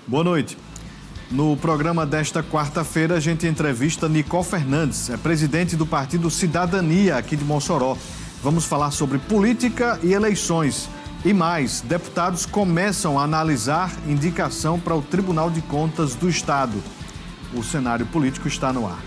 Boa noite. No programa desta quarta-feira, a gente entrevista Nicole Fernandes, é presidente do Partido Cidadania aqui de Mossoró. Vamos falar sobre política e eleições. E mais, deputados começam a analisar indicação para o Tribunal de Contas do Estado. O cenário político está no ar.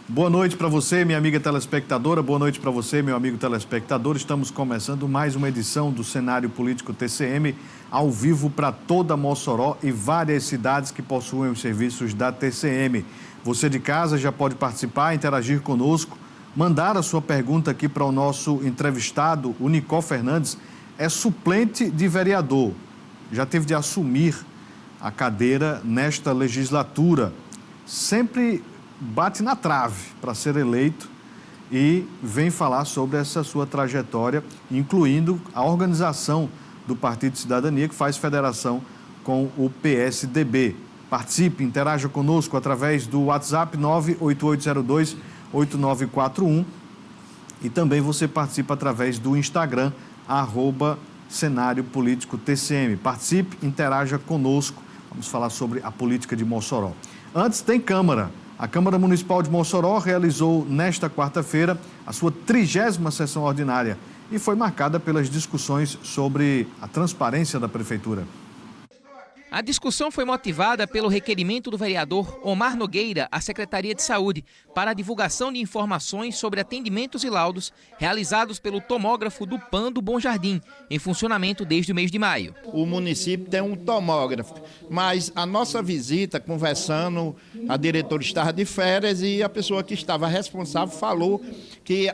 Boa noite para você, minha amiga telespectadora. Boa noite para você, meu amigo telespectador. Estamos começando mais uma edição do Cenário Político TCM, ao vivo para toda Mossoró e várias cidades que possuem os serviços da TCM. Você de casa já pode participar, interagir conosco, mandar a sua pergunta aqui para o nosso entrevistado, o Nicole Fernandes. É suplente de vereador, já teve de assumir a cadeira nesta legislatura. Sempre bate na trave para ser eleito e vem falar sobre essa sua trajetória, incluindo a organização do Partido Cidadania, que faz federação com o PSDB. Participe, interaja conosco através do WhatsApp 98802-8941 e também você participa através do Instagram, @Cenário Político TCM. Participe, interaja conosco. Vamos falar sobre a política de Mossoró. Antes tem Câmara. A Câmara Municipal de Mossoró realizou nesta quarta-feira a sua 30ª sessão ordinária e foi marcada pelas discussões sobre a transparência da Prefeitura. A discussão foi motivada pelo requerimento do vereador Omar Nogueira à Secretaria de Saúde para a divulgação de informações sobre atendimentos e laudos realizados pelo tomógrafo do PAN do Bom Jardim, em funcionamento desde o mês de maio. O município tem um tomógrafo, mas a nossa visita, conversando, a diretora estava de férias e a pessoa que estava responsável falou que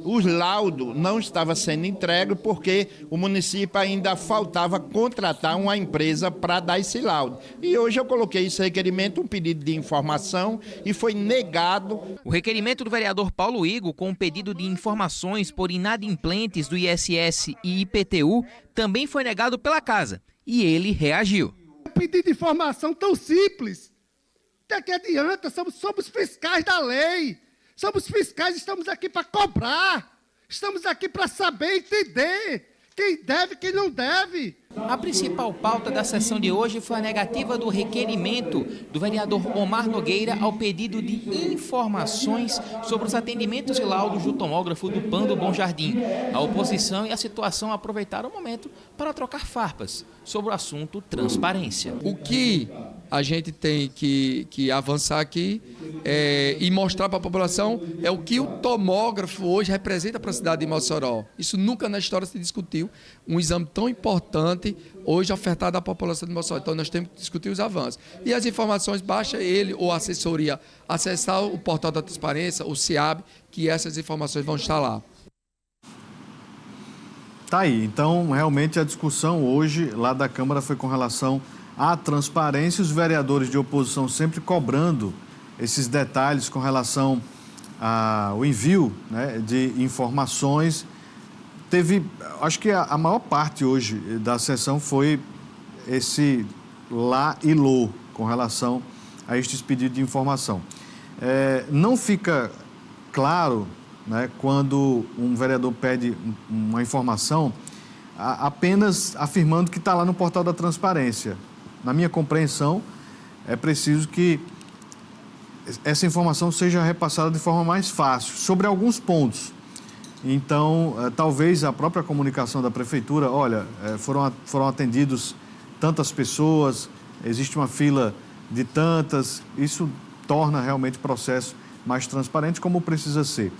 os laudos não estavam sendo entregues porque o município ainda faltava contratar uma empresa para dar esse laudo. E hoje eu coloquei esse requerimento, um pedido de informação, e foi negado. O requerimento do vereador Paulo Igo, com um pedido de informações por inadimplentes do ISS e IPTU, também foi negado pela Casa. E ele reagiu. Um pedido de informação tão simples. Até que adianta, somos fiscais da lei. Somos fiscais, estamos aqui para cobrar, estamos aqui para saber entender quem deve e quem não deve. A principal pauta da sessão de hoje foi a negativa do requerimento do vereador Omar Nogueira ao pedido de informações sobre os atendimentos e laudos do tomógrafo do PAN do Bom Jardim. A oposição e a situação aproveitaram o momento para trocar farpas sobre o assunto transparência. O que a gente tem que avançar aqui e mostrar para a população é o que o tomógrafo hoje representa para a cidade de Mossoró. Isso nunca na história se discutiu. Um exame tão importante hoje ofertado à população de Mossoró. Então nós temos que discutir os avanços. E as informações, basta ele ou a assessoria acessar o portal da transparência, o CIAB, que essas informações vão estar lá. Tá aí, então realmente a discussão hoje lá da Câmara foi com relação à transparência, os vereadores de oposição sempre cobrando esses detalhes com relação ao envio, né, de informações. Teve, acho que a maior parte hoje da sessão foi esse lá e lô com relação a estes pedidos de informação. Não fica claro, né, quando um vereador pede uma informação apenas afirmando que está lá no portal da transparência. Na minha compreensão, é preciso que essa informação seja repassada de forma mais fácil, sobre alguns pontos. Então, talvez a própria comunicação da Prefeitura, olha, foram atendidos tantas pessoas, existe uma fila de tantas, isso torna realmente o processo mais transparente, como precisa ser.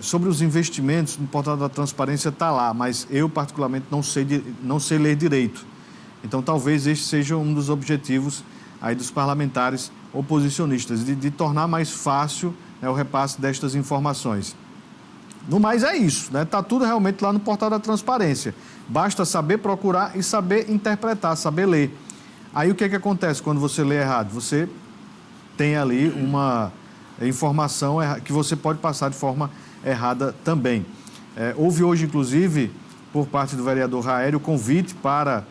Sobre os investimentos, no portal da transparência está lá, mas eu particularmente não sei ler direito. Então, talvez este seja um dos objetivos aí dos parlamentares oposicionistas, de tornar mais fácil, né, o repasse destas informações. No mais é isso, né? Está tudo realmente lá no portal da transparência. Basta saber procurar e saber interpretar, saber ler. Aí o que acontece quando você lê errado? Você tem ali uma informação que você pode passar de forma errada também. Houve hoje, inclusive, por parte do vereador Raério, convite para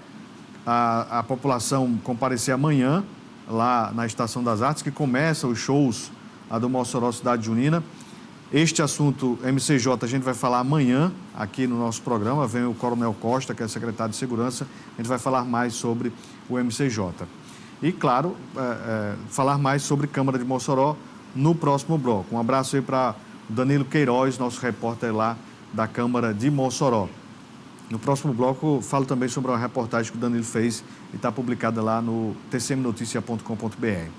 a população comparecer amanhã lá na Estação das Artes, que começa os shows lá do Mossoró Cidade Junina. Este assunto, MCJ, a gente vai falar amanhã aqui no nosso programa. Vem o Coronel Costa, que é secretário de Segurança. A gente vai falar mais sobre o MCJ. E, claro, falar mais sobre Câmara de Mossoró no próximo bloco. Um abraço aí para Danilo Queiroz, nosso repórter lá da Câmara de Mossoró. No próximo bloco, falo também sobre uma reportagem que o Danilo fez e está publicada lá no tcmnoticia.com.br.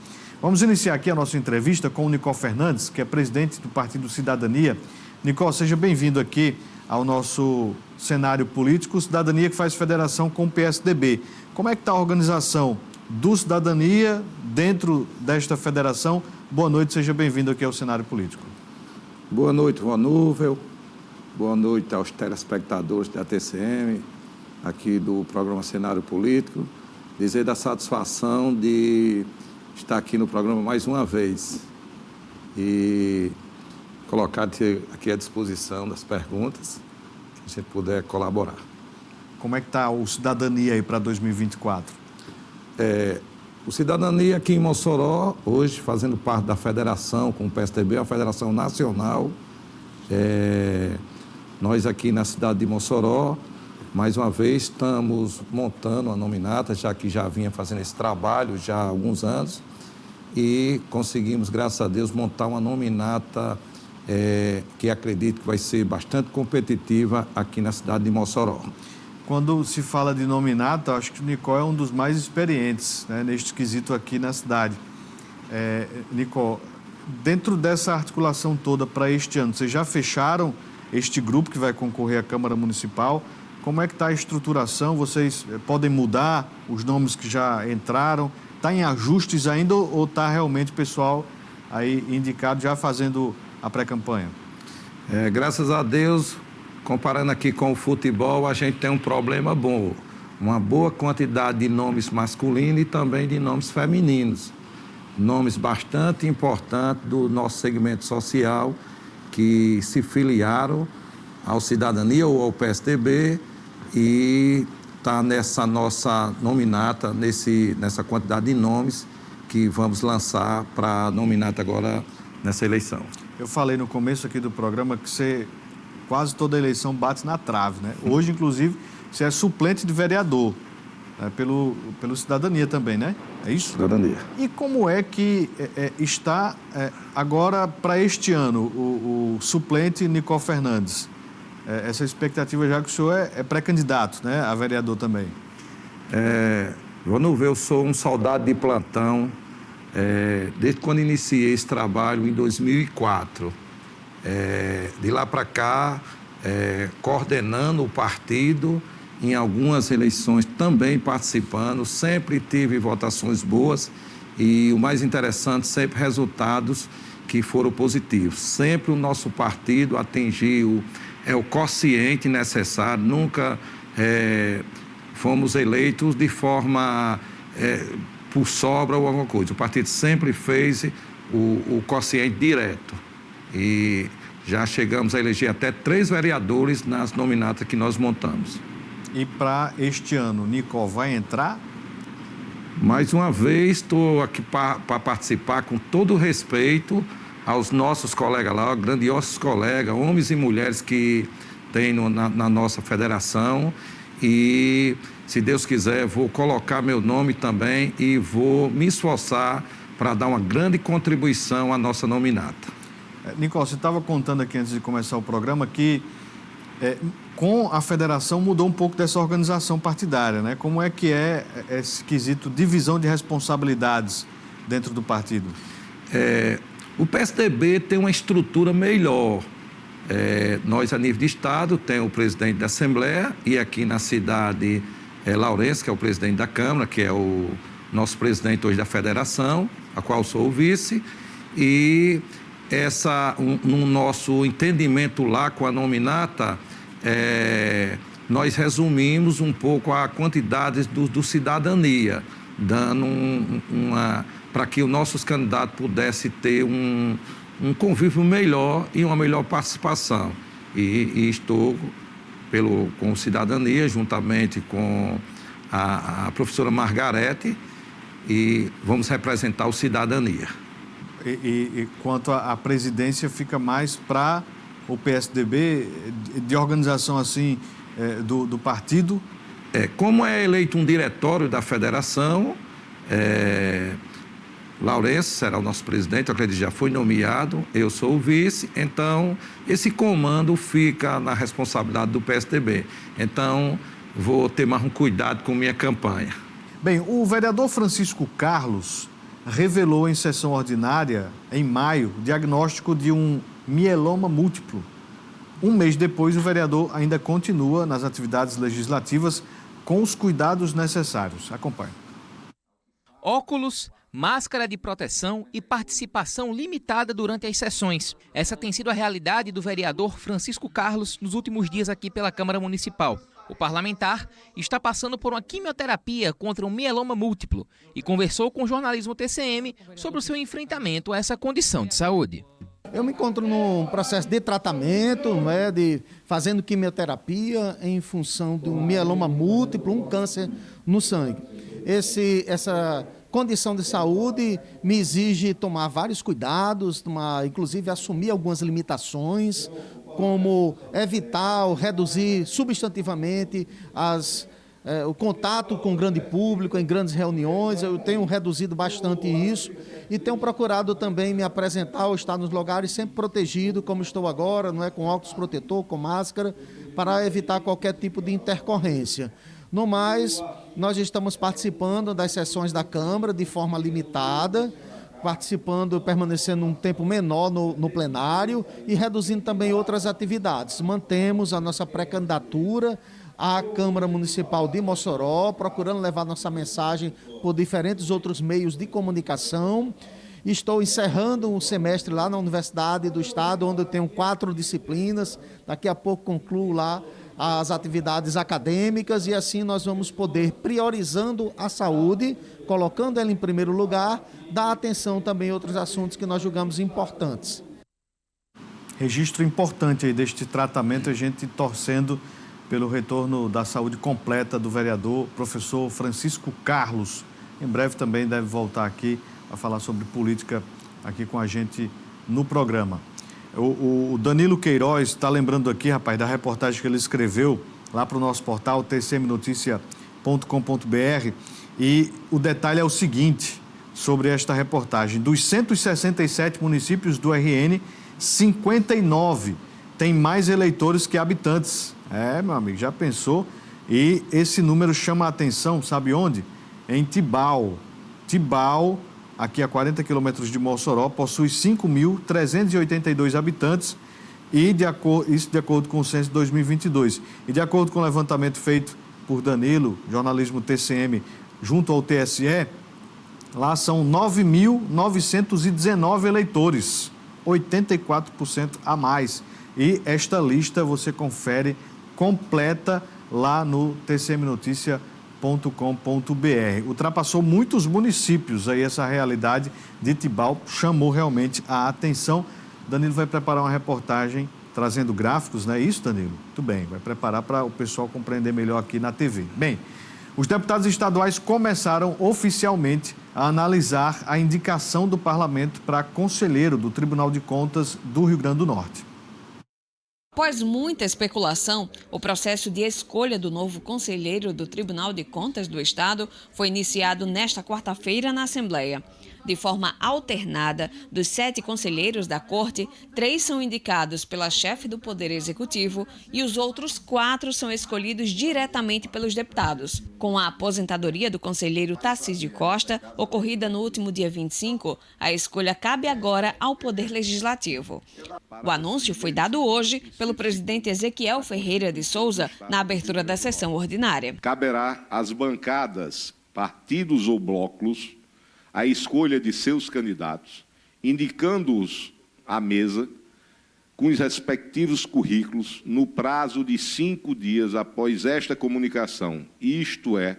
Vamos iniciar aqui a nossa entrevista com o Nicol Fernandes, que é presidente do Partido Cidadania. Nicol, seja bem-vindo aqui ao nosso cenário político. Cidadania que faz federação com o PSDB. Como é que está a organização do Cidadania dentro desta federação? Boa noite, seja bem-vindo aqui ao cenário político. Boa noite, Juan Núvel. Boa noite aos telespectadores da TCM, aqui do programa Cenário Político. Dizer da satisfação de estar aqui no programa mais uma vez e colocar aqui à disposição das perguntas, que a gente puder colaborar. Como é que está o Cidadania aí para 2024? O Cidadania aqui em Mossoró, hoje fazendo parte da federação com o PSDB, a federação nacional. Nós aqui na cidade de Mossoró, mais uma vez, estamos montando a nominata, já que já vinha fazendo esse trabalho já há alguns anos, e conseguimos, graças a Deus, montar uma nominata que acredito que vai ser bastante competitiva aqui na cidade de Mossoró. Quando se fala de nominata, acho que o Nicol é um dos mais experientes, né, neste quesito aqui na cidade. Nicol, dentro dessa articulação toda para este ano, vocês já fecharam este grupo que vai concorrer à Câmara Municipal? Como é que está a estruturação? Vocês podem mudar os nomes que já entraram? Está em ajustes ainda ou está realmente o pessoal aí indicado já fazendo a pré-campanha? Graças a Deus, comparando aqui com o futebol, a gente tem um problema bom. Uma boa quantidade de nomes masculinos e também de nomes femininos. Nomes bastante importantes do nosso segmento social, que se filiaram ao Cidadania ou ao PSDB e está nessa nossa nominata, nessa quantidade de nomes que vamos lançar para a nominata agora nessa eleição. Eu falei no começo aqui do programa que você quase toda eleição bate na trave, né? Hoje, inclusive, você é suplente de vereador, né? pelo Cidadania também, né? É isso? Cidadania. E como é que está agora para este ano o suplente Nicol Fernandes? Essa expectativa, já que o senhor é pré-candidato, né, a vereador também. Vamos ver, eu sou um soldado de plantão desde quando iniciei esse trabalho em 2004. De lá para cá, coordenando o partido, em algumas eleições também participando, sempre tive votações boas e o mais interessante, sempre resultados que foram positivos. Sempre o nosso partido atingiu o quociente necessário, nunca fomos eleitos de forma por sobra ou alguma coisa. O partido sempre fez o quociente direto e já chegamos a eleger até 3 vereadores nas nominatas que nós montamos. E para este ano, Nicol vai entrar? Mais uma vez, estou aqui para participar com todo o respeito aos nossos colegas lá, grandiosos colegas, homens e mulheres que tem na nossa federação. E, se Deus quiser, vou colocar meu nome também e vou me esforçar para dar uma grande contribuição à nossa nominata. Nicol, você estava contando aqui antes de começar o programa que com a federação mudou um pouco dessa organização partidária, né? Como é que é esse quesito divisão de responsabilidades dentro do partido? O PSDB tem uma estrutura melhor. Nós, a nível de Estado, tem o presidente da Assembleia e aqui na cidade, Lourenço, que é o presidente da Câmara, que é o nosso presidente hoje da federação, a qual sou o vice, e no nosso entendimento lá com a nominata, nós resumimos um pouco a quantidade do Cidadania, dando para que os nossos candidatos pudessem ter um convívio melhor e uma melhor participação. E estou com Cidadania, juntamente com a professora Margarete, e vamos representar o Cidadania. E quanto à presidência, fica mais para o PSDB, de organização assim do partido? Como é eleito um diretório da federação, Lourenço será o nosso presidente, eu acredito que já foi nomeado, eu sou o vice, então esse comando fica na responsabilidade do PSDB. Então, vou ter mais um cuidado com minha campanha. Bem, o vereador Francisco Carlos revelou em sessão ordinária, em maio, o diagnóstico de um mieloma múltiplo. Um mês depois, o vereador ainda continua nas atividades legislativas com os cuidados necessários. Acompanhe. Óculos, máscara de proteção e participação limitada durante as sessões. Essa tem sido a realidade do vereador Francisco Carlos nos últimos dias aqui pela Câmara Municipal. O parlamentar está passando por uma quimioterapia contra um mieloma múltiplo e conversou com o jornalismo TCM sobre o seu enfrentamento a essa condição de saúde. Eu me encontro num processo de tratamento, fazendo quimioterapia em função de um mieloma múltiplo, um câncer no sangue. Essa condição de saúde me exige tomar vários cuidados, inclusive assumir algumas limitações, como evitar ou reduzir substantivamente o contato com o grande público, em grandes reuniões. Eu tenho reduzido bastante isso e tenho procurado também me apresentar ou estar nos lugares sempre protegido, como estou agora, com óculos protetor, com máscara, para evitar qualquer tipo de intercorrência. No mais, nós estamos participando das sessões da Câmara de forma limitada, permanecendo um tempo menor no plenário e reduzindo também outras atividades. Mantemos a nossa pré-candidatura à Câmara Municipal de Mossoró, procurando levar nossa mensagem por diferentes outros meios de comunicação. Estou encerrando um semestre lá na Universidade do Estado, onde eu tenho 4 disciplinas. Daqui a pouco concluo lá as atividades acadêmicas e assim nós vamos poder, priorizando a saúde, colocando ela em primeiro lugar, dar atenção também a outros assuntos que nós julgamos importantes. Registro importante aí deste tratamento, a gente torcendo pelo retorno da saúde completa do vereador, professor Francisco Carlos. Em breve também deve voltar aqui a falar sobre política aqui com a gente no programa. O Danilo Queiroz está lembrando aqui, rapaz, da reportagem que ele escreveu lá para o nosso portal, tcmnoticia.com.br, e o detalhe é o seguinte sobre esta reportagem. Dos 167 municípios do RN, 59 têm mais eleitores que habitantes. Meu amigo, já pensou? E esse número chama a atenção, sabe onde? Em Tibau. Tibau, aqui a 40 quilômetros de Mossoró, possui 5.382 habitantes, e isso de acordo com o censo de 2022. E de acordo com o levantamento feito por Danilo, jornalismo TCM, junto ao TSE, lá são 9.919 eleitores, 84% a mais. E esta lista você confere completa lá no tcmnoticia.com.br. Ultrapassou muitos municípios aí, essa realidade de Tibau chamou realmente a atenção. Danilo vai preparar uma reportagem trazendo gráficos, não é isso, Danilo? Muito bem, vai preparar para o pessoal compreender melhor aqui na TV. Bem, os deputados estaduais começaram oficialmente a analisar a indicação do parlamento para conselheiro do Tribunal de Contas do Rio Grande do Norte. Após muita especulação, o processo de escolha do novo conselheiro do Tribunal de Contas do Estado foi iniciado nesta quarta-feira na Assembleia. De forma alternada, dos 7 conselheiros da Corte, 3 são indicados pela chefe do Poder Executivo e os outros 4 são escolhidos diretamente pelos deputados. Com a aposentadoria do conselheiro Tarcísio Costa, ocorrida no último dia 25, a escolha cabe agora ao Poder Legislativo. O anúncio foi dado hoje pelo presidente Ezequiel Ferreira de Souza na abertura da sessão ordinária. Caberá às bancadas, partidos ou blocos, a escolha de seus candidatos, indicando-os à mesa com os respectivos currículos no prazo de 5 dias após esta comunicação, isto é,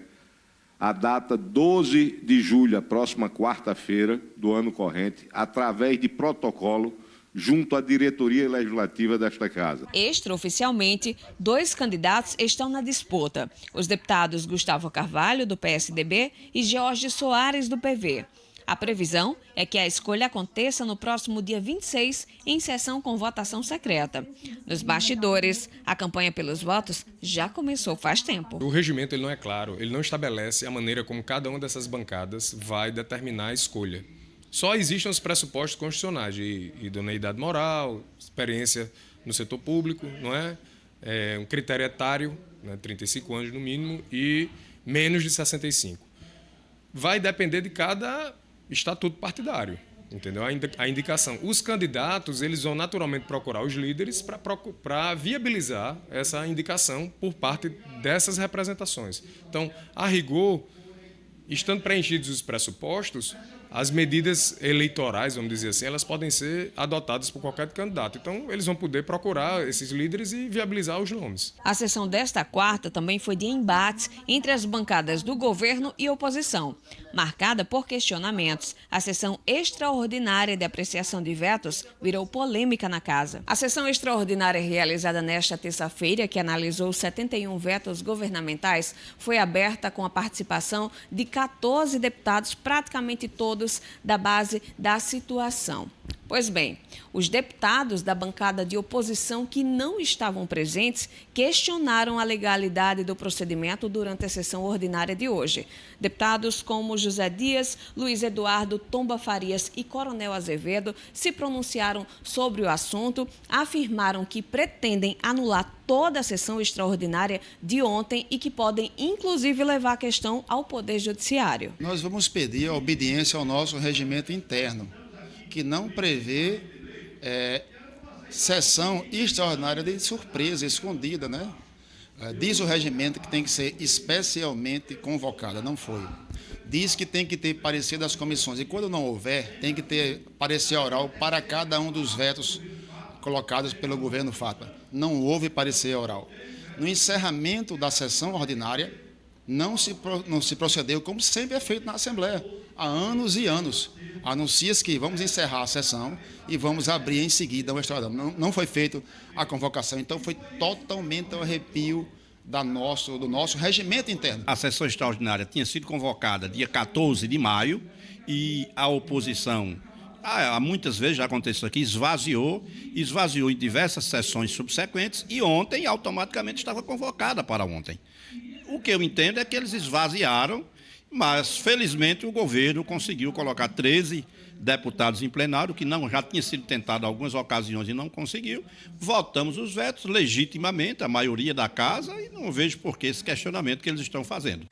a data 12 de julho, a próxima quarta-feira do ano corrente, através de protocolo junto à diretoria legislativa desta Casa. Extraoficialmente, 2 candidatos estão na disputa: os deputados Gustavo Carvalho, do PSDB, e Jorge Soares, do PV. A previsão é que a escolha aconteça no próximo dia 26, em sessão com votação secreta. Nos bastidores, a campanha pelos votos já começou faz tempo. O regimento ele não é claro, ele não estabelece a maneira como cada uma dessas bancadas vai determinar a escolha. Só existem os pressupostos constitucionais de idoneidade moral, experiência no setor público, não é? Um critério etário, né, 35 anos no mínimo, e menos de 65. Vai depender de cada estatuto partidário, entendeu? A indicação. Os candidatos, eles vão naturalmente procurar os líderes para viabilizar essa indicação por parte dessas representações. Então, a rigor, estando preenchidos os pressupostos, as medidas eleitorais, vamos dizer assim, elas podem ser adotadas por qualquer candidato. Então, eles vão poder procurar esses líderes e viabilizar os nomes. A sessão desta quarta também foi de embates entre as bancadas do governo e oposição. Marcada por questionamentos, a sessão extraordinária de apreciação de vetos virou polêmica na casa. A sessão extraordinária realizada nesta terça-feira, que analisou 71 vetos governamentais, foi aberta com a participação de 14 deputados, praticamente todos da base da situação. Pois bem, os deputados da bancada de oposição que não estavam presentes questionaram a legalidade do procedimento durante a sessão ordinária de hoje. Deputados como José Dias, Luiz Eduardo Tomba Farias e Coronel Azevedo se pronunciaram sobre o assunto, afirmaram que pretendem anular toda a sessão extraordinária de ontem e que podem, inclusive, levar a questão ao Poder Judiciário. Nós vamos pedir a obediência ao nosso regimento interno, que não prevê sessão extraordinária de surpresa, escondida, né? Diz o regimento que tem que ser especialmente convocada, não foi. Diz que tem que ter parecer das comissões, e quando não houver, tem que ter parecer oral para cada um dos vetos colocados pelo governo Fátima. Não houve parecer oral. No encerramento da sessão ordinária, não se procedeu como sempre é feito na Assembleia, há anos e anos. Anuncia-se que vamos encerrar a sessão e vamos abrir em seguida o extraordinário. Não foi feita a convocação, então foi totalmente ao arrepio do nosso regimento interno. A sessão extraordinária tinha sido convocada dia 14 de maio e a oposição, há muitas vezes já aconteceu aqui, esvaziou em diversas sessões subsequentes e ontem automaticamente estava convocada para ontem. O que eu entendo é que eles esvaziaram, mas felizmente o governo conseguiu colocar 13 deputados em plenário, que já tinha sido tentado em algumas ocasiões e não conseguiu. Votamos os vetos legitimamente, a maioria da casa, e não vejo por que esse questionamento que eles estão fazendo.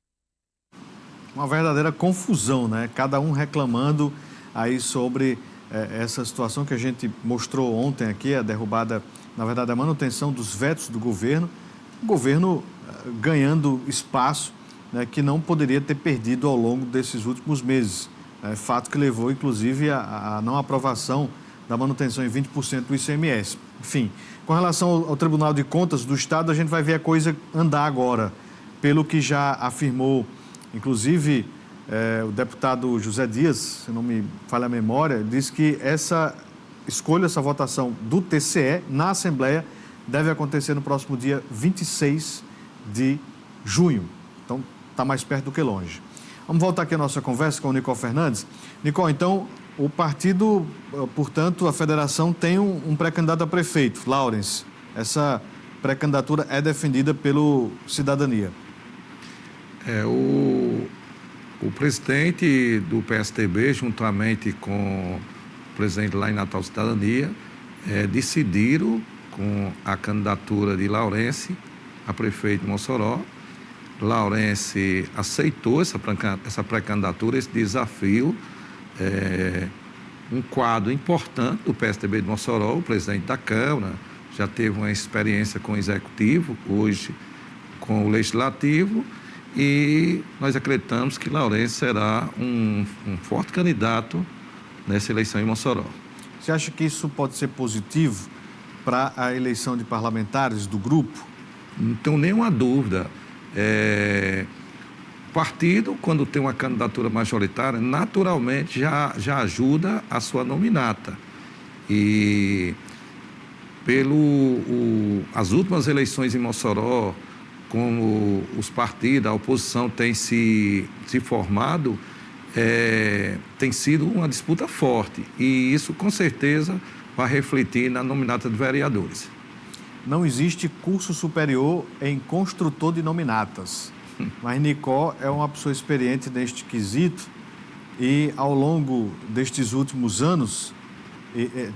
Uma verdadeira confusão, né? Cada um reclamando aí sobre essa situação que a gente mostrou ontem aqui, a derrubada, na verdade, a manutenção dos vetos do governo, o governo ganhando espaço, né, que não poderia ter perdido ao longo desses últimos meses. Fato que levou, inclusive, à não aprovação da manutenção em 20% do ICMS. Enfim, com relação ao Tribunal de Contas do Estado, a gente vai ver a coisa andar agora. Pelo que já afirmou, inclusive, o deputado José Dias, se não me falha a memória, disse que essa escolha, essa votação do TCE na Assembleia deve acontecer no próximo dia 26 de junho. Então, está mais perto do que longe. Vamos voltar aqui à nossa conversa com o Nicol Fernandes. Nicol, então, o partido, portanto, a federação tem um pré-candidato a prefeito, Laurence. Essa pré-candidatura é defendida pelo Cidadania. O presidente do PSDB, juntamente com o presidente lá em Natal Cidadania, decidiram com a candidatura de Laurence a prefeito de Mossoró. Laurence aceitou essa pré-candidatura, esse desafio. Um quadro importante do PSDB de Mossoró, o presidente da Câmara, já teve uma experiência com o Executivo, hoje com o Legislativo, e nós acreditamos que Laurence será um forte candidato nessa eleição em Mossoró. Você acha que isso pode ser positivo para a eleição de parlamentares do grupo? Não tenho nenhuma dúvida. O partido, quando tem uma candidatura majoritária, naturalmente já ajuda a sua nominata. E as últimas eleições em Mossoró, como os partidos, a oposição tem se formado, tem sido uma disputa forte. E isso, com certeza, vai refletir na nominata de vereadores. Não existe curso superior em construtor de nominatas, mas Nicó é uma pessoa experiente neste quesito e, ao longo destes últimos anos,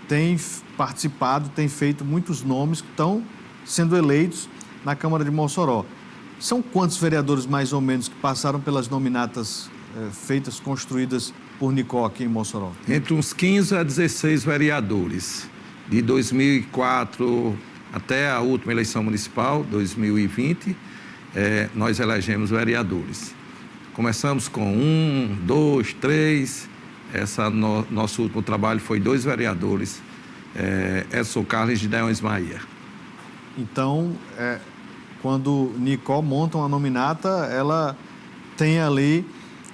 tem participado, tem feito muitos nomes que estão sendo eleitos na Câmara de Mossoró. São quantos vereadores, mais ou menos, que passaram pelas nominatas feitas, construídas por Nicó aqui em Mossoró? Entre uns 15 a 16 vereadores. De 2004 até a última eleição municipal, 2020, nós elegemos vereadores. Começamos com 1, 2, 3. Nosso último trabalho foi 2 vereadores, Edson Carlos e Gideon Ismaia. Então, quando Nicó monta uma nominata, ela tem ali,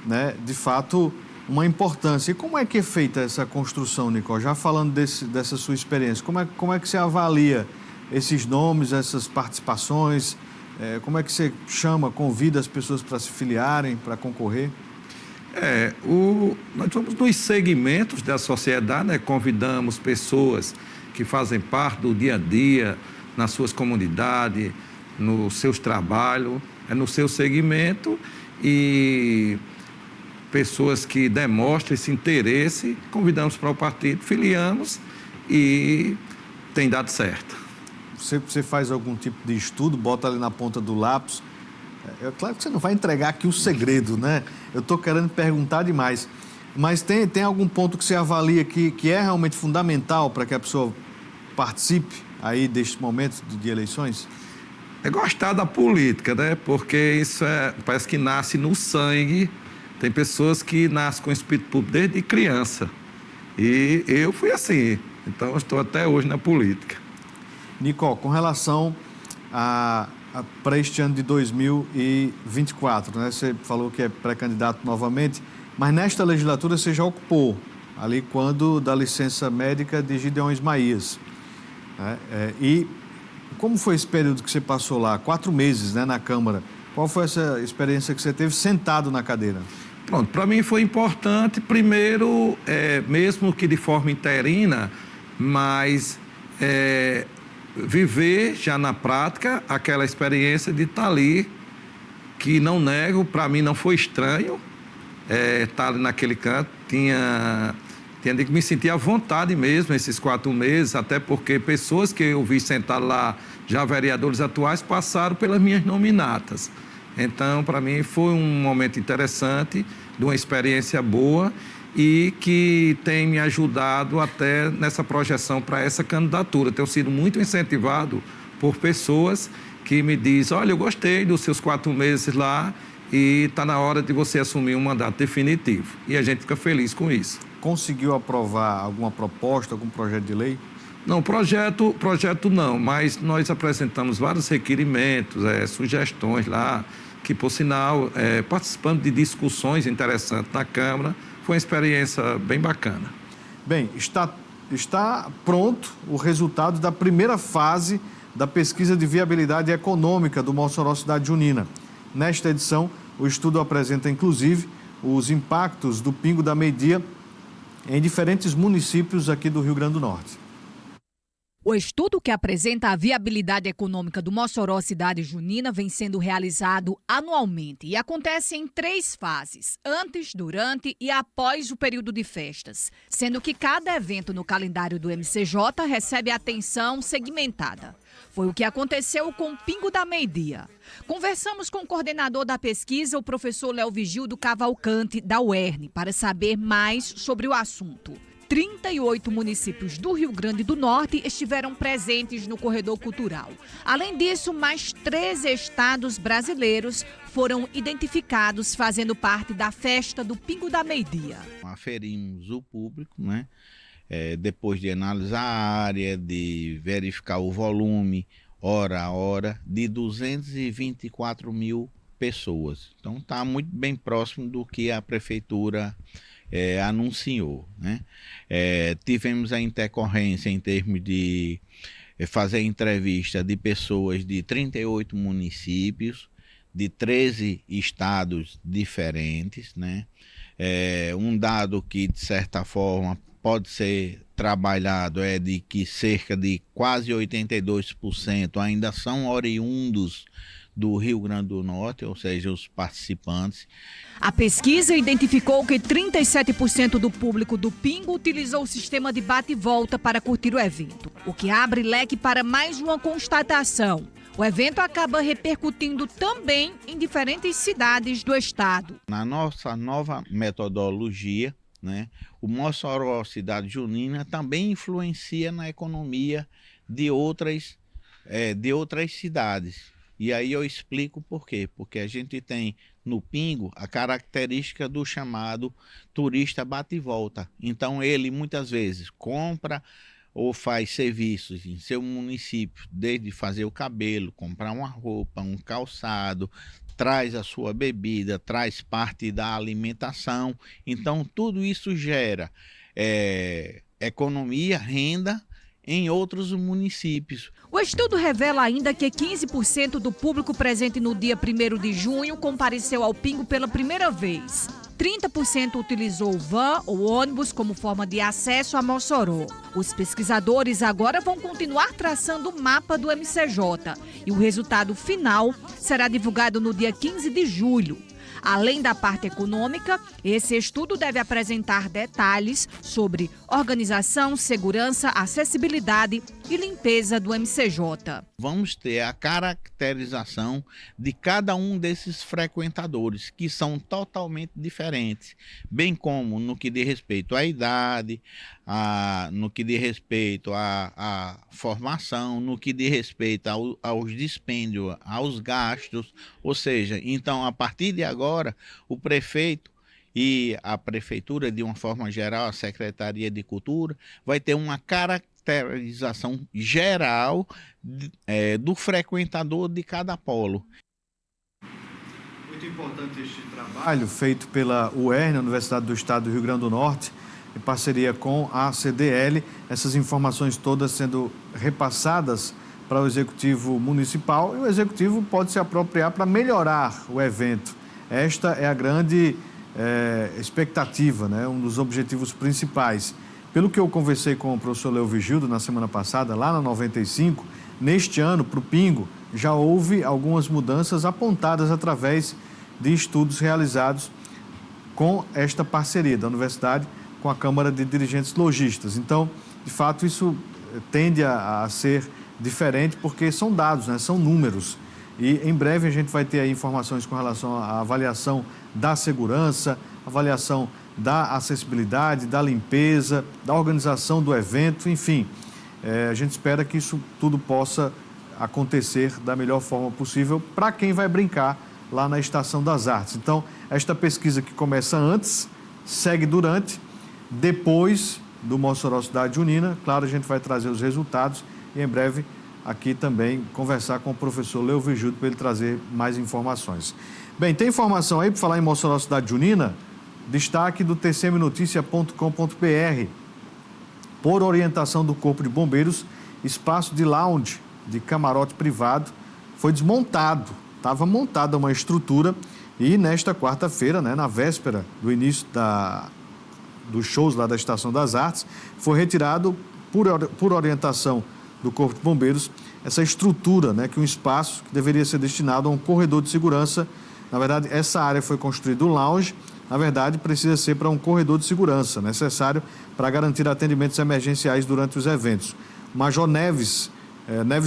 né, de fato, uma importância. E como é que é feita essa construção, Nicó? Já falando dessa sua experiência, como é que você avalia esses nomes, essas participações? Como é que você convida as pessoas para se filiarem, para concorrer? Nós vamos nos segmentos da sociedade, né? Convidamos pessoas que fazem parte do dia a dia, nas suas comunidades, nos seus trabalhos, no seu segmento, e pessoas que demonstram esse interesse, convidamos para o partido, filiamos e tem dado certo. Você faz algum tipo de estudo, bota ali na ponta do lápis? É claro que você não vai entregar aqui o segredo, né? Eu estou querendo perguntar demais. Mas tem algum ponto que você avalia que é realmente fundamental para que a pessoa participe aí deste momento de eleições? É gostar da política, né? Porque isso parece que nasce no sangue. Tem pessoas que nascem com espírito público desde criança. E eu fui assim. Então, eu estou até hoje na política. Nicó, com relação para este ano de 2024, né? Você falou que é pré-candidato novamente, mas nesta legislatura você já ocupou, ali quando da licença médica de Gideon Ismaías. Né? E como foi esse período que você passou lá? 4 meses, né, na Câmara. Qual foi essa experiência que você teve sentado na cadeira? Pronto, para mim foi importante, primeiro, mesmo que de forma interina, mas viver já na prática aquela experiência de estar ali, que não nego, para mim não foi estranho estar ali naquele canto. Tinha que me sentir à vontade mesmo esses 4 meses, até porque pessoas que eu vi sentadas lá, já vereadores atuais, passaram pelas minhas nominatas. Então, para mim, foi um momento interessante, de uma experiência boa e que tem me ajudado até nessa projeção para essa candidatura. Tenho sido muito incentivado por pessoas que me dizem: olha, eu gostei dos seus 4 meses lá e está na hora de você assumir um mandato definitivo. E a gente fica feliz com isso. Conseguiu aprovar alguma proposta, algum projeto de lei? Não, projeto não, mas nós apresentamos vários requerimentos, sugestões lá, que, por sinal, participando de discussões interessantes na Câmara, foi uma experiência bem bacana. Bem, está pronto o resultado da primeira fase da pesquisa de viabilidade econômica do Mossoró Cidade Junina. Nesta edição, o estudo apresenta, inclusive, os impactos do Pingo da Meio-Dia em diferentes municípios aqui do Rio Grande do Norte. O estudo que apresenta a viabilidade econômica do Mossoró Cidade Junina vem sendo realizado anualmente e acontece em 3 fases, antes, durante e após o período de festas, sendo que cada evento no calendário do MCJ recebe atenção segmentada. Foi o que aconteceu com o Pingo da Meio-Dia. Conversamos com o coordenador da pesquisa, o professor Léo Vigildo Cavalcante, da UERN, para saber mais sobre o assunto. 38 municípios do Rio Grande do Norte estiveram presentes no corredor cultural. Além disso, mais 13 estados brasileiros foram identificados fazendo parte da festa do Pingo da Meio-Dia. Aferimos o público, né? Depois de analisar a área, de verificar o volume, hora a hora, de 224 mil pessoas. Então está muito bem próximo do que a prefeitura anunciou, né? Tivemos a intercorrência em termos de fazer entrevista de pessoas de 38 municípios, de 13 estados diferentes, né? Um dado que, de certa forma, pode ser trabalhado é de que cerca de quase 82% ainda são oriundos do Rio Grande do Norte, ou seja, os participantes. A pesquisa identificou que 37% do público do Pingo utilizou o sistema de bate e volta para curtir o evento, o que abre leque para mais uma constatação. O evento acaba repercutindo também em diferentes cidades do estado. Na nossa nova metodologia, né, o Mossoró Cidade Junina também influencia na economia de outras cidades. E aí eu explico por quê. Porque a gente tem no Pingo a característica do chamado turista bate e volta. Então ele muitas vezes compra ou faz serviços em seu município, desde fazer o cabelo, comprar uma roupa, um calçado, traz a sua bebida, traz parte da alimentação. Então tudo isso gera economia, renda em outros municípios. O estudo revela ainda que 15% do público presente no dia 1º de junho compareceu ao Pingo pela primeira vez. 30% utilizou o van ou ônibus como forma de acesso a Mossoró. Os pesquisadores agora vão continuar traçando o mapa do MCJ e o resultado final será divulgado no dia 15 de julho. Além da parte econômica, esse estudo deve apresentar detalhes sobre organização, segurança, acessibilidade e limpeza do MCJ. Vamos ter a caracterização de cada um desses frequentadores, que são totalmente diferentes, bem como no que diz respeito à idade, no que diz respeito à formação, no que diz respeito aos dispêndios, aos gastos. Ou seja, então, a partir de agora, o prefeito e a prefeitura, de uma forma geral, a Secretaria de Cultura, vai ter uma caracterização geral do frequentador de cada polo. Muito importante este trabalho feito pela UERN, Universidade do Estado do Rio Grande do Norte, em parceria com a CDL, essas informações todas sendo repassadas para o Executivo Municipal, e o Executivo pode se apropriar para melhorar o evento. Esta é a grande expectativa, né? Um dos objetivos principais. Pelo que eu conversei com o professor Leo Vigildo na semana passada, lá na 95, neste ano, para o Pingo, já houve algumas mudanças apontadas através de estudos realizados com esta parceria da Universidade com a Câmara de Dirigentes Lojistas. Então, de fato, isso tende a ser diferente porque são dados, né? São números. E em breve a gente vai ter aí informações com relação à avaliação da segurança, avaliação da acessibilidade, da limpeza, da organização do evento, enfim. A gente espera que isso tudo possa acontecer da melhor forma possível para quem vai brincar lá na Estação das Artes. Então, esta pesquisa que começa antes, segue durante, depois do Mossoró Cidade Junina. Claro, a gente vai trazer os resultados e em breve aqui também conversar com o professor Leo Vigildo para ele trazer mais informações. Bem, tem informação aí para falar em Mossoró Cidade Junina? Destaque do tcmnoticia.com.br. Por orientação do Corpo de Bombeiros, espaço de lounge, de camarote privado, foi desmontado. Estava montada uma estrutura e nesta quarta-feira, né, na véspera do início dos shows lá da Estação das Artes, foi retirado, por orientação do Corpo de Bombeiros, essa estrutura, né, que um espaço que deveria ser destinado a um corredor de segurança. Na verdade, essa área foi construída um lounge, na verdade, precisa ser para um corredor de segurança, necessário para garantir atendimentos emergenciais durante os eventos. O Major Neves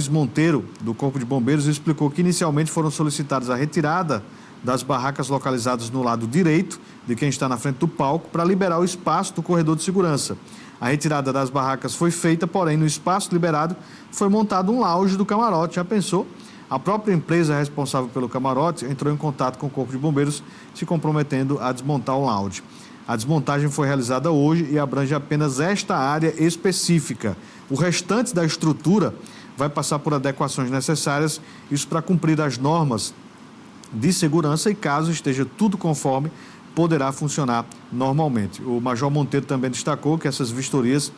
Monteiro, do Corpo de Bombeiros, explicou que inicialmente foram solicitadas a retirada das barracas localizadas no lado direito de quem está na frente do palco para liberar o espaço do corredor de segurança. A retirada das barracas foi feita, porém, no espaço liberado foi montado um lounge do camarote. Já pensou? A própria empresa responsável pelo camarote entrou em contato com o Corpo de Bombeiros, se comprometendo a desmontar o lounge. A desmontagem foi realizada hoje e abrange apenas esta área específica. O restante da estrutura vai passar por adequações necessárias, isso para cumprir as normas de segurança e, caso esteja tudo conforme, poderá funcionar normalmente. O Major Monteiro também destacou que essas vistorias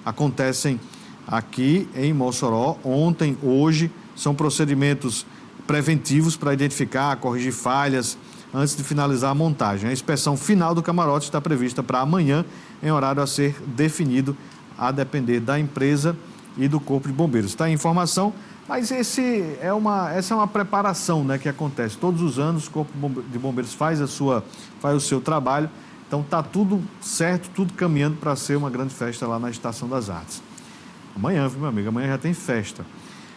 acontecem aqui em Mossoró, ontem, hoje, são procedimentos preventivos para identificar, corrigir falhas antes de finalizar a montagem. A inspeção final do camarote está prevista para amanhã, em horário a ser definido, a depender da empresa e do Corpo de Bombeiros. Está em informação, mas essa é uma preparação, né, que acontece. Todos os anos o Corpo de Bombeiros faz o seu trabalho, então está tudo certo, tudo caminhando para ser uma grande festa lá na Estação das Artes. Amanhã, viu, meu amigo? Amanhã já tem festa.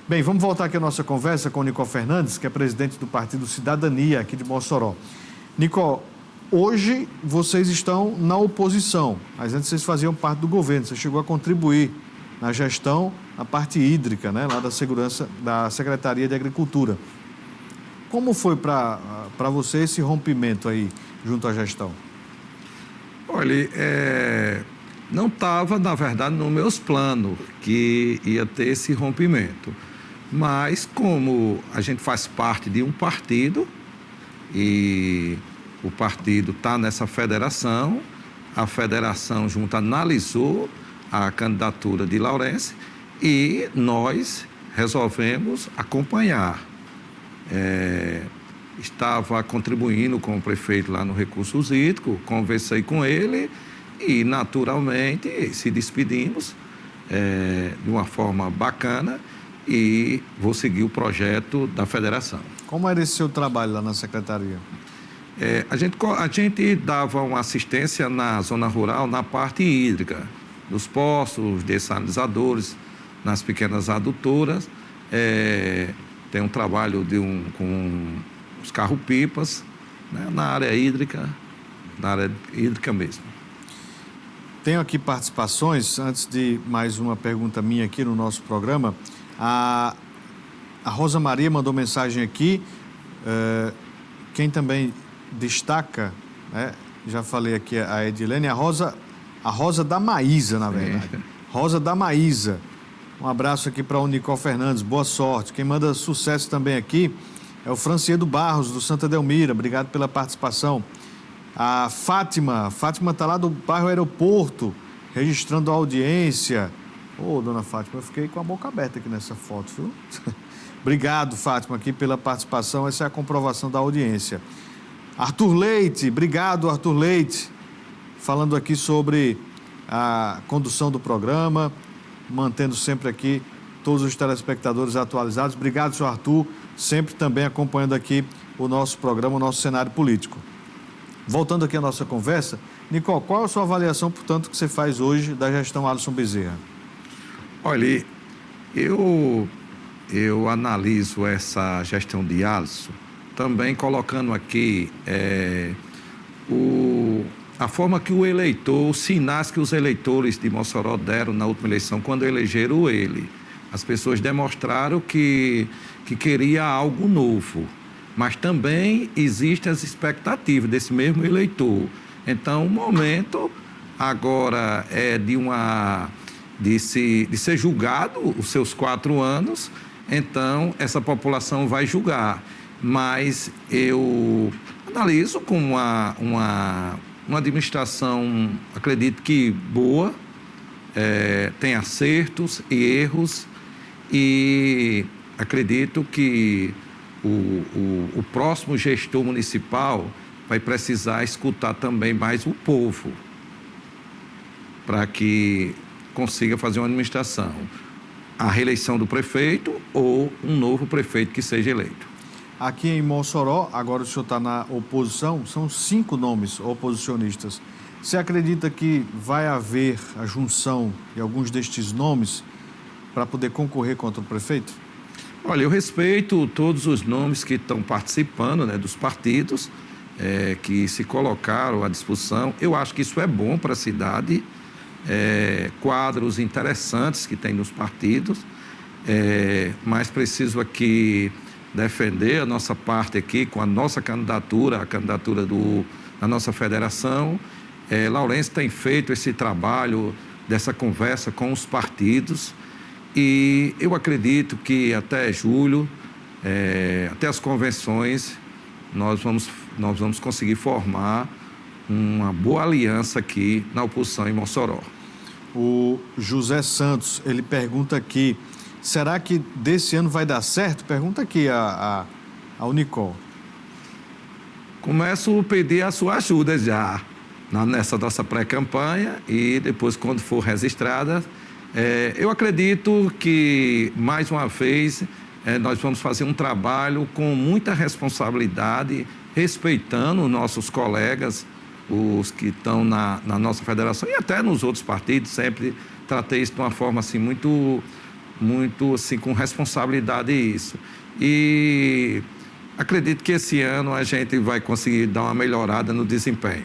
Bem, vamos voltar aqui a nossa conversa com o Nicol Fernandes, que é presidente do Partido Cidadania aqui de Mossoró. Nicol, hoje vocês estão na oposição, mas antes vocês faziam parte do governo, você chegou a contribuir na gestão, na parte hídrica, né, lá da segurança da Secretaria de Agricultura. Como foi para você esse rompimento aí junto à gestão? Olha, não estava, na verdade, nos meus planos que ia ter esse rompimento. Mas como a gente faz parte de um partido e o partido está nessa federação, a federação junto analisou a candidatura de Laurence e nós resolvemos acompanhar. Estava contribuindo com o prefeito lá no Recursos Hídricos, conversei com ele e, naturalmente, se despedimos de uma forma bacana e vou seguir o projeto da federação. Como era esse seu trabalho lá na secretaria? A gente dava uma assistência na zona rural, na parte hídrica, dos poços, dessalinisadores, nas pequenas adutoras. Tem um trabalho com os carro-pipas, né, na área hídrica mesmo. Tenho aqui participações, antes de mais uma pergunta minha aqui no nosso programa. A Rosa Maria mandou mensagem aqui, quem também destaca, né, já falei aqui a Edilene, a Rosa da Maísa, na verdade. Rosa da Maísa. Um abraço aqui para o Nicol Fernandes, boa sorte. Quem manda sucesso também aqui é o Franciedo Barros, do Santa Delmira, obrigado pela participação. A Fátima está lá do bairro Aeroporto, registrando a audiência. Ô, dona Fátima, eu fiquei com a boca aberta aqui nessa foto, viu? Obrigado, Fátima, aqui pela participação, essa é a comprovação da audiência. Arthur Leite, obrigado, Arthur Leite, falando aqui sobre a condução do programa, mantendo sempre aqui todos os telespectadores atualizados. Obrigado, senhor Arthur, sempre também acompanhando aqui o nosso programa, o nosso cenário político. Voltando aqui à nossa conversa, Nicol, qual é a sua avaliação, portanto, que você faz hoje da gestão Alisson Bezerra? Olha, eu analiso essa gestão de Alisson também colocando aqui a forma que o eleitor, os sinais que os eleitores de Mossoró deram na última eleição, quando elegeram ele. As pessoas demonstraram que queria algo novo, mas também existem as expectativas desse mesmo eleitor. Então, o momento agora é de ser julgado os seus 4 anos, então essa população vai julgar. Mas eu analiso como uma administração, acredito que boa, tem acertos e erros, e acredito que o próximo gestor municipal vai precisar escutar também mais o povo para que consiga fazer uma administração, a reeleição do prefeito ou um novo prefeito que seja eleito. Aqui em Mossoró, agora o senhor está na oposição, são 5 nomes oposicionistas. Você acredita que vai haver a junção de alguns destes nomes para poder concorrer contra o prefeito? Olha, eu respeito todos os nomes que estão participando, né, dos partidos, que se colocaram à disposição. Eu acho que isso é bom para a cidade, quadros interessantes que tem nos partidos, mas preciso aqui defender a nossa parte aqui com a nossa candidatura, a candidatura da nossa federação. Laurence tem feito esse trabalho dessa conversa com os partidos e eu acredito que até julho, até as convenções, nós vamos conseguir formar uma boa aliança aqui na oposição em Mossoró. O José Santos, ele pergunta aqui, será que desse ano vai dar certo? Pergunta aqui ao Nicole. Começo a pedir a sua ajuda já nessa nossa pré-campanha e depois, quando for registrada, eu acredito que, mais uma vez, nós vamos fazer um trabalho com muita responsabilidade, respeitando os nossos colegas, os que estão na nossa federação e até nos outros partidos. Sempre tratei isso de uma forma assim, muito assim, com responsabilidade isso. E acredito que esse ano a gente vai conseguir dar uma melhorada no desempenho.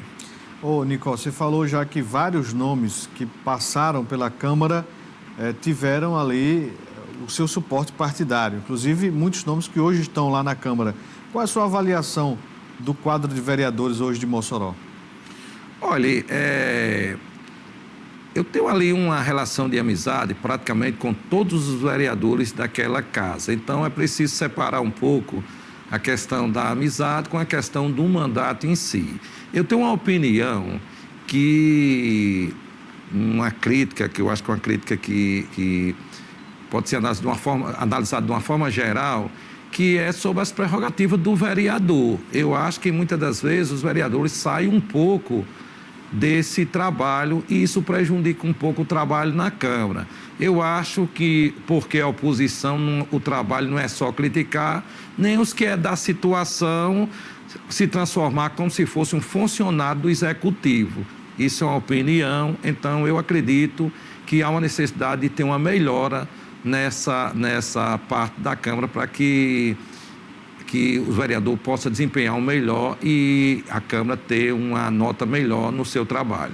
Ô, Nicole, você falou já que vários nomes que passaram pela Câmara tiveram ali o seu suporte partidário, inclusive muitos nomes que hoje estão lá na Câmara. Qual é a sua avaliação do quadro de vereadores hoje de Mossoró? Olha, eu tenho ali uma relação de amizade praticamente com todos os vereadores daquela casa. Então é preciso separar um pouco a questão da amizade com a questão do mandato em si. Eu tenho uma opinião uma crítica, que eu acho que é uma crítica que pode ser analisada de uma forma geral, que é sobre as prerrogativas do vereador. Eu acho que muitas das vezes os vereadores saem um pouco desse trabalho e isso prejudica um pouco o trabalho na Câmara. Eu acho que, porque a oposição, o trabalho não é só criticar, nem os que é da situação se transformar como se fosse um funcionário do Executivo. Isso é uma opinião, então eu acredito que há uma necessidade de ter uma melhora nessa parte da Câmara para que o vereador possa desempenhar um melhor e a Câmara ter uma nota melhor no seu trabalho.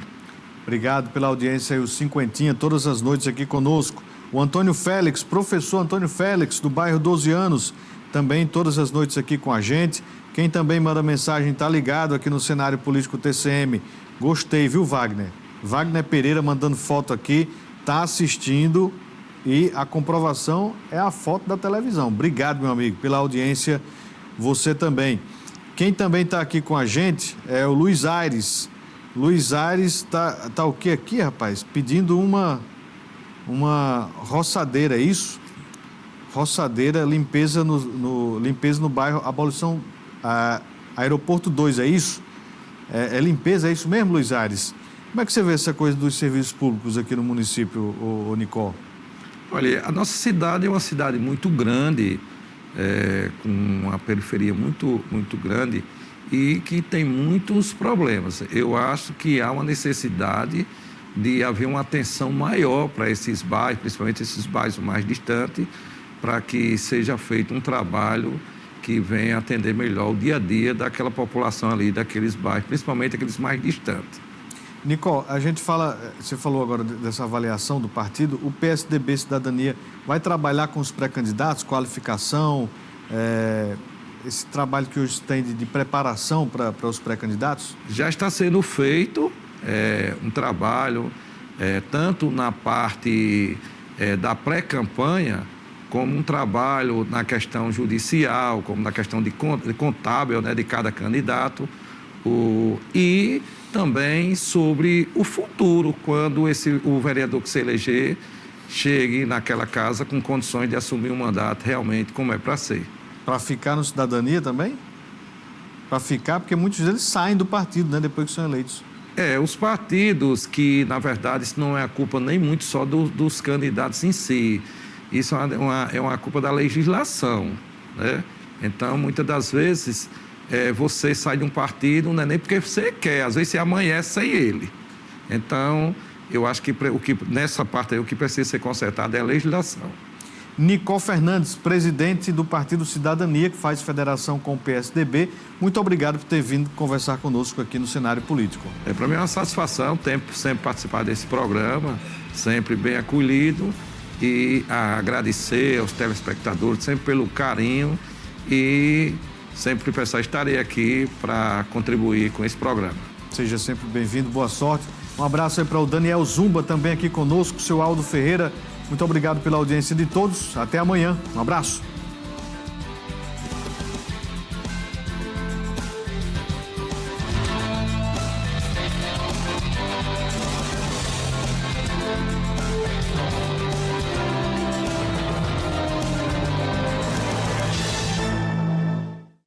Obrigado pela audiência e o cinquentinha, todas as noites aqui conosco. O Antônio Félix, professor Antônio Félix, do bairro 12 Anos, também todas as noites aqui com a gente. Quem também manda mensagem está ligado aqui no Cenário Político TCM. Gostei, viu, Wagner? Wagner Pereira mandando foto aqui, está assistindo e a comprovação é a foto da televisão. Obrigado, meu amigo, pela audiência. Você também. Quem também está aqui com a gente é o Luiz Aires. Luiz Aires tá o que aqui, rapaz? Pedindo uma roçadeira, é isso? Roçadeira, limpeza no bairro Abolição, Aeroporto 2, é isso? É limpeza, é isso mesmo, Luiz Aires? Como é que você vê essa coisa dos serviços públicos aqui no município, ô Nicole? Olha, a nossa cidade é uma cidade muito grande, com uma periferia muito, muito grande e que tem muitos problemas. Eu acho que há uma necessidade de haver uma atenção maior para esses bairros, principalmente esses bairros mais distantes, para que seja feito um trabalho que venha atender melhor o dia a dia daquela população ali, daqueles bairros, principalmente aqueles mais distantes. Nicole, você falou agora dessa avaliação do partido, o PSDB Cidadania vai trabalhar com os pré-candidatos, qualificação, esse trabalho que hoje tem de preparação para os pré-candidatos? Já está sendo feito um trabalho, tanto na parte da pré-campanha, como um trabalho na questão judicial, como na questão de contábil, né, de cada candidato, e também sobre o futuro, quando o vereador que se eleger chegue naquela casa com condições de assumir um mandato realmente como é para ser. Para ficar no Cidadania também? Para ficar, porque muitos deles saem do partido, né, depois que são eleitos. Os partidos que, na verdade, isso não é a culpa nem muito só dos candidatos em si. Isso é uma culpa da legislação, né? Então, muitas das vezes, você sai de um partido, não é nem porque você quer, às vezes você amanhece sem ele. Então, eu acho que nessa parte aí, o que precisa ser consertado é a legislação. Nicole Fernandes, presidente do Partido Cidadania, que faz federação com o PSDB, muito obrigado por ter vindo conversar conosco aqui no Cenário Político. Para mim é uma satisfação sempre participar desse programa, sempre bem acolhido, e agradecer aos telespectadores sempre pelo carinho e sempre pensar, estarei aqui para contribuir com esse programa. Seja sempre bem-vindo, boa sorte. Um abraço aí para o Daniel Zumba, também aqui conosco, o seu Aldo Ferreira. Muito obrigado pela audiência de todos. Até amanhã. Um abraço.